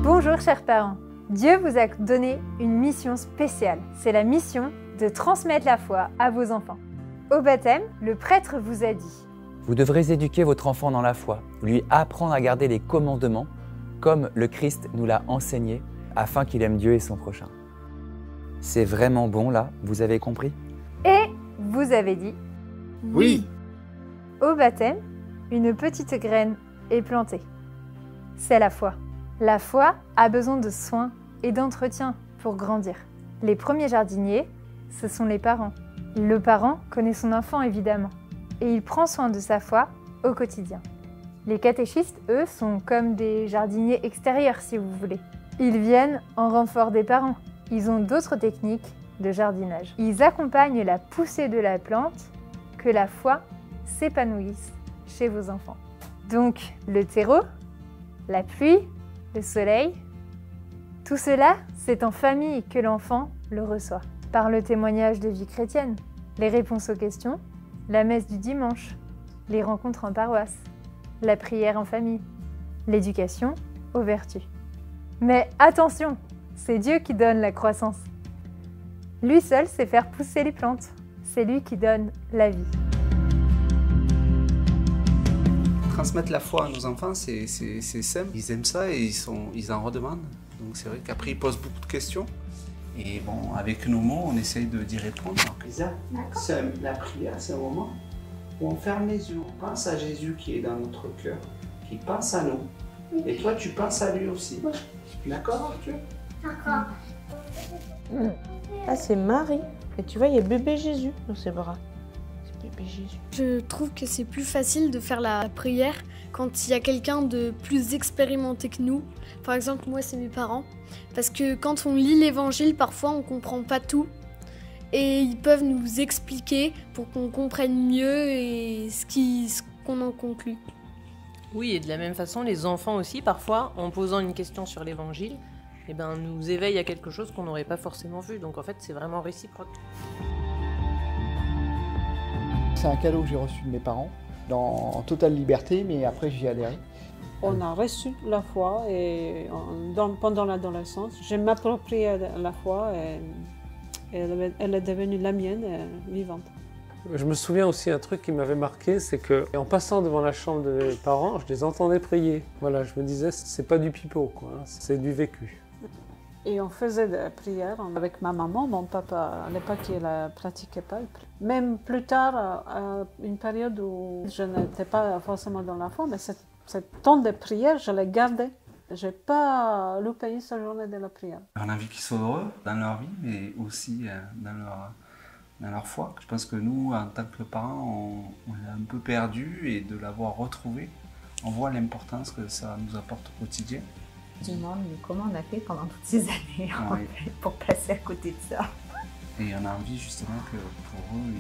Bonjour chers parents, Dieu vous a donné une mission spéciale. C'est la mission de transmettre la foi à vos enfants. Au baptême, le prêtre vous a dit: Vous devrez éduquer votre enfant dans la foi, lui apprendre à garder les commandements comme le Christ nous l'a enseigné afin qu'il aime Dieu et son prochain. C'est vraiment bon là, vous avez compris? Et vous avez dit: Oui. Au baptême, une petite graine est plantée. C'est la foi. La foi a besoin de soins et d'entretien pour grandir. Les premiers jardiniers, ce sont les parents. Le parent connaît son enfant évidemment et il prend soin de sa foi au quotidien. Les catéchistes, eux, sont comme des jardiniers extérieurs si vous voulez. Ils viennent en renfort des parents. Ils ont d'autres techniques de jardinage. Ils accompagnent la poussée de la plante, que la foi s'épanouisse chez vos enfants. Donc le terreau, la pluie, le soleil, tout cela, c'est en famille que l'enfant le reçoit. Par le témoignage de vie chrétienne, les réponses aux questions, la messe du dimanche, les rencontres en paroisse, la prière en famille, l'éducation aux vertus. Mais attention, c'est Dieu qui donne la croissance. Lui seul sait faire pousser les plantes. C'est lui qui donne la vie. Transmettre la foi à nos enfants, c'est simple. Ils aiment ça et ils en redemandent. Donc c'est vrai qu'après, ils posent beaucoup de questions. Et bon, avec nos mots, on essaye d'y répondre. Lisa, la prière, c'est un moment où on ferme les yeux, on pense à Jésus qui est dans notre cœur, qui pense à nous. Et toi, tu penses à lui aussi. D'accord, Arthur? D'accord. Ah, c'est Marie. Et tu vois, il y a bébé Jésus dans ses bras. C'est bébé Jésus. Je trouve que c'est plus facile de faire la prière quand il y a quelqu'un de plus expérimenté que nous. Par exemple, moi, c'est mes parents. Parce que quand on lit l'évangile, parfois, on comprend pas tout. Et ils peuvent nous expliquer pour qu'on comprenne mieux et ce qu'on en conclut. Oui, et de la même façon, les enfants aussi, parfois, en posant une question sur l'évangile, nous éveillent à quelque chose qu'on n'aurait pas forcément vu. Donc en fait, c'est vraiment réciproque. C'est un cadeau que j'ai reçu de mes parents, en totale liberté, mais après j'y ai adhéré. On a reçu la foi et pendant l'adolescence, j'ai m'approprié la foi et elle est devenue la mienne vivante. Je me souviens aussi un truc qui m'avait marqué, c'est qu'en passant devant la chambre de mes parents, je les entendais prier. Voilà, je me disais, c'est pas du pipeau, quoi, c'est du vécu. Et on faisait des prières avec ma maman, mon papa, à l'époque, il ne pratiquait pas. Même plus tard, à une période où je n'étais pas forcément dans la foi, mais ce temps de prière, je l'ai gardé. Je n'ai pas loupé une seule journée de la prière. On a envie qu'ils soient heureux dans leur vie, mais aussi dans leur foi. Je pense que nous, en tant que parents, on l'a un peu perdu et de l'avoir retrouvé, on voit l'importance que ça nous apporte au quotidien. Je me demande comment on a fait pendant toutes ces années en fait, pour passer à côté de ça. Et on a envie justement que pour eux,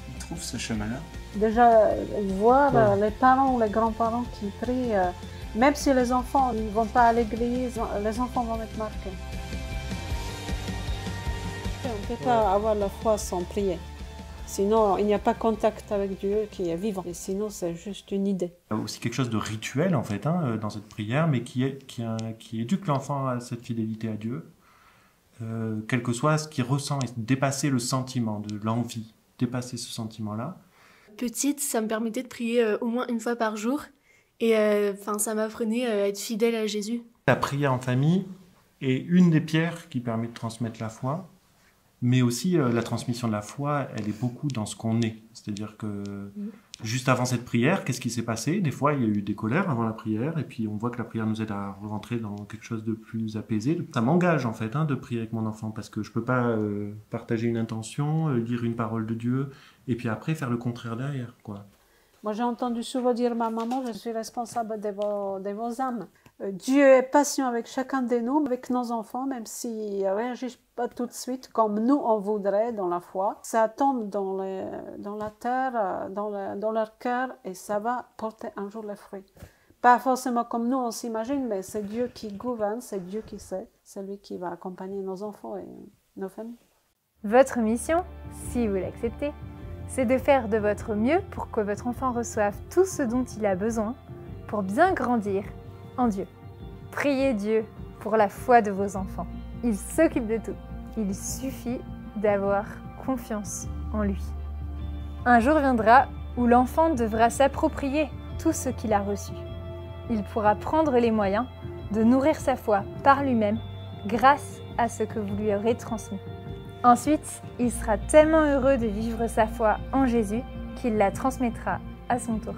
ils trouvent ce chemin-là. Déjà, voir les parents ou les grands-parents qui prient, même si les enfants ne vont pas à l'église, les enfants vont être marqués. On ne peut pas avoir la foi sans prier. Sinon, il n'y a pas contact avec Dieu qui est vivant. Et sinon, c'est juste une idée. Il y a aussi quelque chose de rituel, en fait, dans cette prière, mais qui éduque l'enfant à cette fidélité à Dieu, quel que soit ce qu'il ressent, et dépasser le sentiment de l'envie, dépasser ce sentiment-là. Petite, ça me permettait de prier au moins une fois par jour. Et ça m'apprenait à être fidèle à Jésus. La prière en famille est une des pierres qui permet de transmettre la foi. Mais aussi, la transmission de la foi, elle est beaucoup dans ce qu'on est. C'est-à-dire que juste avant cette prière, qu'est-ce qui s'est passé? Des fois, il y a eu des colères avant la prière, et puis on voit que la prière nous aide à rentrer dans quelque chose de plus apaisé. Ça m'engage, en fait, de prier avec mon enfant, parce que je peux pas partager une intention, lire une parole de Dieu, et puis après faire le contraire derrière, quoi. Moi, j'ai entendu souvent dire ma maman, je suis responsable de vos âmes. Dieu est patient avec chacun de nous, avec nos enfants, même s'ils ne réagissent pas tout de suite comme nous on voudrait dans la foi. Ça tombe dans la terre, dans leur cœur et ça va porter un jour les fruits. Pas forcément comme nous on s'imagine, mais c'est Dieu qui gouverne, c'est Dieu qui sait. C'est lui qui va accompagner nos enfants et nos familles. Votre mission, si vous l'acceptez, c'est de faire de votre mieux pour que votre enfant reçoive tout ce dont il a besoin pour bien grandir en Dieu. Priez Dieu pour la foi de vos enfants. Il s'occupe de tout. Il suffit d'avoir confiance en lui. Un jour viendra où l'enfant devra s'approprier tout ce qu'il a reçu. Il pourra prendre les moyens de nourrir sa foi par lui-même grâce à ce que vous lui aurez transmis. Ensuite, il sera tellement heureux de vivre sa foi en Jésus qu'il la transmettra à son tour.